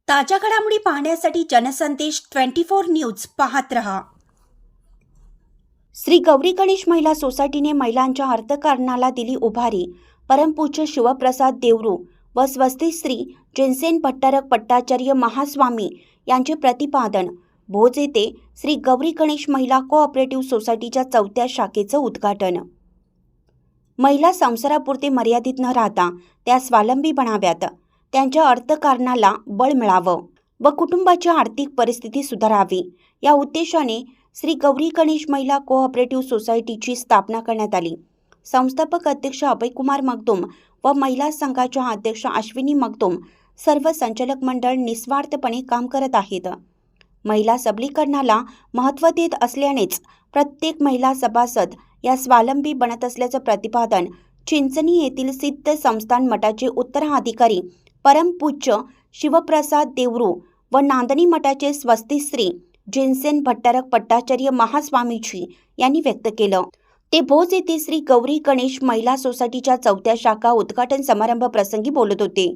ताज्या घडामोडी पाहण्यासाठी जनसंदेश 24 न्यूज पाहत रहा। श्री गौरी गणेश महिला सोसायटीने महिलांच्या अर्थकारणाला दिली उभारी। परमपूज्य शिवप्रसाद देवरू व स्वस्ती श्री जिनसेन भट्टारक पट्टाचार्य महास्वामी यांचे प्रतिपादन। भोज येथे श्री गौरी गणेश महिला कोऑपरेटिव्ह सोसायटीच्या 4थ्या शाखेचं उद्घाटन। महिला संसारापुरते मर्यादित न राहता त्या स्वावलंबी बनाव्यात, त्यांच्या अर्थकारणाला बळ मिळावं व कुटुंबाची आर्थिक परिस्थिती सुधारावी या उद्देशाने श्री गौरी गणेश महिला कोऑपरेटिव्ह सोसायटीची स्थापना करण्यात आली। संस्थापक अध्यक्ष अभयकुमार मगदुम व महिला संघाच्या अध्यक्ष अश्विनी मगदुम सर्व संचालक मंडळ निस्वार्थपणे काम करत आहेत। महिला सबलीकरणाला महत्त्व देत असल्यानेच प्रत्येक महिला सभासद या स्वावलंबी बनत असल्याचं प्रतिपादन चिंचणी येथील सिद्ध संस्थान मठाचे उत्तराधिकारी परमपूज्य शिवप्रसाद देवरू व नांदणी मठाचे स्वस्ती श्री जिनसेन भट्टारक पट्टाचार्य महास्वामीजी यांनी व्यक्त केलं। ते भोज येथे श्री गौरी गणेश महिला सोसायटीच्या 4थ्या शाखा उद्घाटन समारंभ प्रसंगी बोलत होते।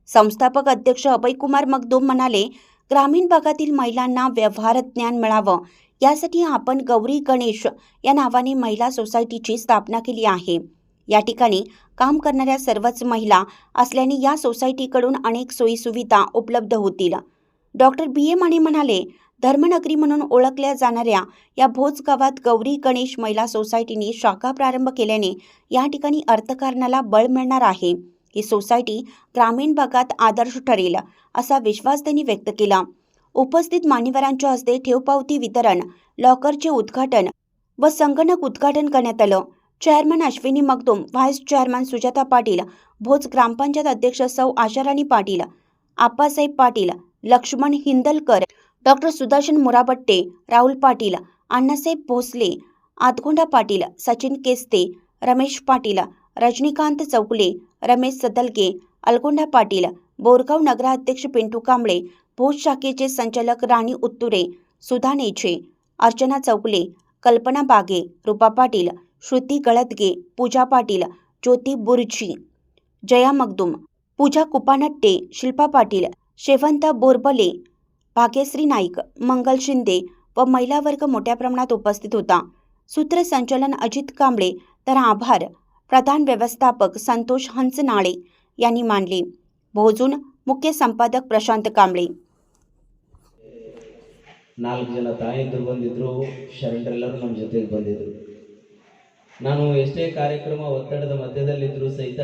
संस्थापक अध्यक्ष अभयकुमार मगदुम म्हणाले, ग्रामीण भागातील महिलांना व्यवहार ज्ञान मिळावं यासाठी आपण गौरी गणेश या नावाने महिला सोसायटीची स्थापना केली आहे। या ठिकाणी काम करणाऱ्या सर्वच महिला असल्याने या सोसायटीकडून अनेक सोयीसुविधा उपलब्ध होतील। डॉक्टर BA माने म्हणाले, धर्मनगरी म्हणून ओळखल्या जाणाऱ्या या भोज गावात गौरी गणेश महिला सोसायटीने शाखा प्रारंभ केल्याने या ठिकाणी अर्थकारणाला बळ मिळणार आहे। ही सोसायटी ग्रामीण भागात आदर्श ठरेल असा विश्वास त्यांनी व्यक्त केला। उपस्थित मान्यवरांच्या हस्ते ठेवपावती वितरण, लॉकरचे उद्घाटन व संगणक उद्घाटन करण्यात आलं। Chairman Ashwini Magdum, vice chairman Sujata Patil, Bhoj gram panchayat अध्यक्ष सौ आशाराणी पाटील, आप्पासाहेब पाटील, लक्ष्मण हिंदलकर, डॉक्टर सुदर्शन मुराबट्टे, राहुल पाटील, अण्णासाहेब भोसले, आदगोंडा पाटील, सचिन केस्ते, रमेश पाटील, रजनीकांत चौगले, रमेश सदलगे, अलगोंडा पाटील, बोरगाव नगराध्यक्ष पिंटू कांबळे, भोज शाखेचे संचालक राणी उत्तुरे, सुधा नेचे, अर्चना चौगले, कल्पना बागे, रूपा पाटील, श्रुती गळदगे, पूजा पाटील, ज्योती बुर्जी, जया मगदुम, पूजा कुपानट्टे, शिल्पा पाटील, शेवंता बोरबले, भाग्यश्री नाईक, मंगल शिंदे व महिला वर्ग मोठ्या प्रमाणात उपस्थित होता। सूत्रसंचालन अजित कांबळे तर आभार प्रधान व्यवस्थापक संतोष हंसनाळे यांनी मानले। भोजून मुख्य संपादक प्रशांत कांबळे। 4 ಜನ ತಾಯಂದಿರು ಬಂದಿದ್ರು, ಶರಣರೆಲ್ಲರೂ ನಮ್ಮ ಜೊತೆಗೆ ಬಂದಿದ್ರು। ನಾನು ಎಷ್ಟೇ ಕಾರ್ಯಕ್ರಮ ಒತ್ತಡದ ಮಧ್ಯದಲ್ಲಿದ್ದರೂ ಸಹಿತ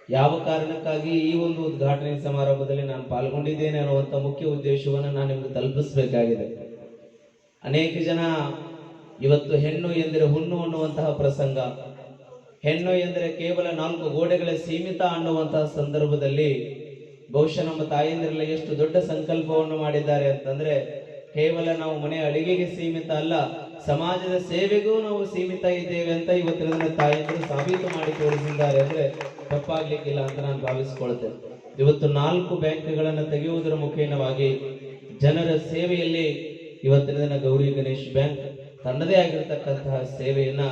ಯಾವ ಕಾರಣಕ್ಕಾಗಿ ಈ ಒಂದು ಉದ್ಘಾಟನೆ ಸಮಾರಂಭದಲ್ಲಿ ನಾನು ಪಾಲ್ಗೊಂಡಿದ್ದೇನೆ ಅನ್ನುವಂಥ ಮುಖ್ಯ ಉದ್ದೇಶವನ್ನು ನಾನು ನಿಮಗೆ ತಲುಪಿಸಬೇಕಾಗಿದೆ। ಅನೇಕ ಜನ ಇವತ್ತು ಹೆಣ್ಣು ಎಂದರೆ ಹುಣ್ಣು ಅನ್ನುವಂತಹ ಪ್ರಸಂಗ, ಹೆಣ್ಣು ಎಂದರೆ ಕೇವಲ 4 ಗೋಡೆಗಳ ಸೀಮಿತ ಅನ್ನುವಂತಹ ಸಂದರ್ಭದಲ್ಲಿ ಬಹುಶಃ ನಮ್ಮ ತಾಯಂದಿರೆಲ್ಲ ಎಷ್ಟು ದೊಡ್ಡ ಸಂಕಲ್ಪವನ್ನು ಮಾಡಿದ್ದಾರೆ ಅಂತಂದ್ರೆ, ಕೇವಲ ನಾವು ಮನೆ ಅಡಿಗೆಗೆ ಸೀಮಿತ ಅಲ್ಲ, ಸಮಾಜದ ಸೇವೆಗೂ ನಾವು ಸೀಮಿತ ಇದ್ದೇವೆ ಅಂತ ಇವತ್ತಿನ ದಿನ ತಾಯಂದಿರು ಸಾಬೀತು ಮಾಡಿ ತೋರಿಸಿದ್ದಾರೆ ಅಂದ್ರೆ ತಪ್ಪಾಗ್ಲಿಕ್ಕಿಲ್ಲ ಅಂತ ನಾನು ಭಾವಿಸಿಕೊಳ್ತೇನೆ। ಇವತ್ತು 4 ಬ್ಯಾಂಕ್ಗಳನ್ನು ತೆಗೆಯುವುದರ ಮುಖೇನವಾಗಿ ಜನರ ಸೇವೆಯಲ್ಲಿ ಇವತ್ತಿನ ದಿನ ಗೌರಿ ಗಣೇಶ್ ಬ್ಯಾಂಕ್ ತನ್ನದೇ ಆಗಿರತಕ್ಕಂತಹ ಸೇವೆಯನ್ನ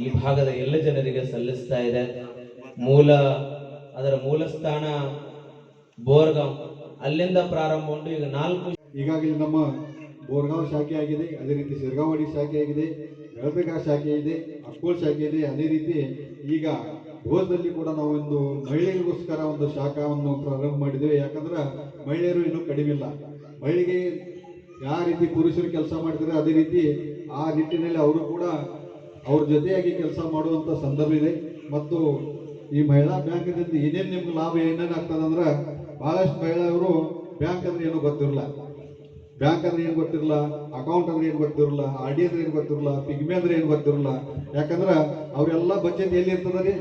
ಈ ಭಾಗದ ಎಲ್ಲ ಜನರಿಗೆ ಸಲ್ಲಿಸ್ತಾ ಇದೆ। ಅದರ ಮೂಲ ಸ್ಥಾನ ಬೋರ್ಗಾಂವ್, ಅಲ್ಲಿಂದ ಪ್ರಾರಂಭಗೊಂಡು ಈಗ 4 ಈಗಾಗಲೇ ನಮ್ಮ ಬೋರ್ಗಾಂವ್ ಶಾಖೆ ಆಗಿದೆ, ಅದೇ ರೀತಿ ಶಿರ್ಗಾವಾಡಿ ಶಾಖೆ ಆಗಿದೆ, ಬೆಳಬೇಗ ಶಾಖೆ ಇದೆ, ಅಕ್ಕೋಳ್ ಶಾಖೆ ಇದೆ। ಅದೇ ರೀತಿ ಈಗ ಭೋಜದಲ್ಲಿ ಕೂಡ ನಾವು ಒಂದು ಮಹಿಳೆಯರಿಗೋಸ್ಕರ ಒಂದು ಶಾಖವನ್ನು ಪ್ರಾರಂಭ ಮಾಡಿದ್ದೇವೆ। ಯಾಕಂದ್ರೆ ಮಹಿಳೆಯರು ಇನ್ನೂ ಕಡಿಮೆ ಇಲ್ಲ। ಮಹಿಳೆಗೆ ಯಾವ ರೀತಿ ಪುರುಷರು ಕೆಲಸ ಮಾಡಿದರೆ ಅದೇ ರೀತಿ ಆ ನಿಟ್ಟಿನಲ್ಲಿ ಅವರು ಕೂಡ ಅವ್ರ ಜೊತೆಯಾಗಿ ಕೆಲಸ ಮಾಡುವಂಥ ಸಂದರ್ಭ ಇದೆ। ಮತ್ತು ಈ ಮಹಿಳಾ ಬ್ಯಾಂಕ್ದಿಂದ ಏನೇನು ನಿಮ್ಗೆ ಲಾಭ ಏನೇನಾಗ್ತದೆ ಅಂದ್ರೆ, ಬಹಳಷ್ಟು ಮಹಿಳೆಯರು ಬ್ಯಾಂಕ್ ಅಂದ್ರೆ ಏನು ಗೊತ್ತಿರಲ್ಲ, ಬ್ಯಾಂಕ್ ಅಂದ್ರೆ ಏನು ಗೊತ್ತಿರಲ್ಲ, ಅಕೌಂಟ್ ಅಂದ್ರೆ ಏನು ಗೊತ್ತಿರಲ್ಲ, RD ಅಂದ್ರೆ ಏನು ಗೊತ್ತಿರಲ್ಲ, ಪಿಗ್ಮೆ ಅಂದ್ರೆ ಏನು ಗೊತ್ತಿರಲ್ಲ। ಯಾಕಂದ್ರೆ ಅವರೆಲ್ಲ ಬಚತ್ ಎಲ್ಲಿ ಇರ್ತದ ರೀ?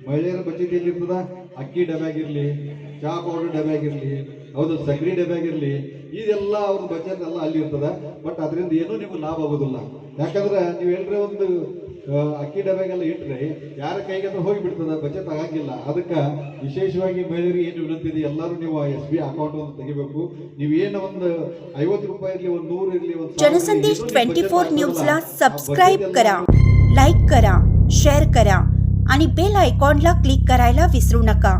ಮಹಿಳೆಯರ ಬಚತ್ ಎಲ್ಲಿ ಇರ್ತದ? ಅಕ್ಕಿ ಡಬ್ಯಾಗಿರ್ಲಿ, ಚಹಾ ಪೌಡರ್ ಡಬ್ಯಾಗಿರ್ಲಿ, ಹೌದು ಸಕ್ರಿ ಡಬ್ಯಾಗಿರ್ಲಿ, ಇದೆಲ್ಲ ಅವ್ರ ಬಚತ್ ಎಲ್ಲ ಅಲ್ಲಿ ಇರ್ತದ। ಬಟ್ ಅದರಿಂದ ಏನೂ ನಿಮ್ಗೆ ಲಾಭ ಆಗೋದಿಲ್ಲ। ಯಾಕಂದ್ರೆ ನೀವು ಎಲ್ಲರೇ ಒಂದು ಅಕ್ಕಿ ಡಬ್ಯಾಗೆಲ್ಲ ಇಟ್ಟರೆ ಯಾರ ಕೈಗೆ ಅಂದ್ರೆ ಹೋಗಿ ಬಿಡ್ತದ, ಬಚತ್ ಆಗಂಗಿಲ್ಲ। ಅದಕ್ಕೆ ವಿಶೇಷವಾಗಿ ಮಹಿಳೆಯರಿಗೆ ಏನು ವಿನಂತಿ ಇದೆ, ಎಲ್ಲರೂ ನೀವು SB ಅಕೌಂಟ್ ಒಂದು ತೆಗಿಬೇಕು। ನೀವು ಏನು ಒಂದು 50 ರೂಪಾಯಿ ಇರಲಿ, ಒಂದು 100 ಇರಲಿ, ಒಂದು जनसंदेश 24 न्यूजला सबस्क्राईब करा, लाईक करा, शेअर करा आणि बेल आयकॉनला क्लिक करायला विसरू नका।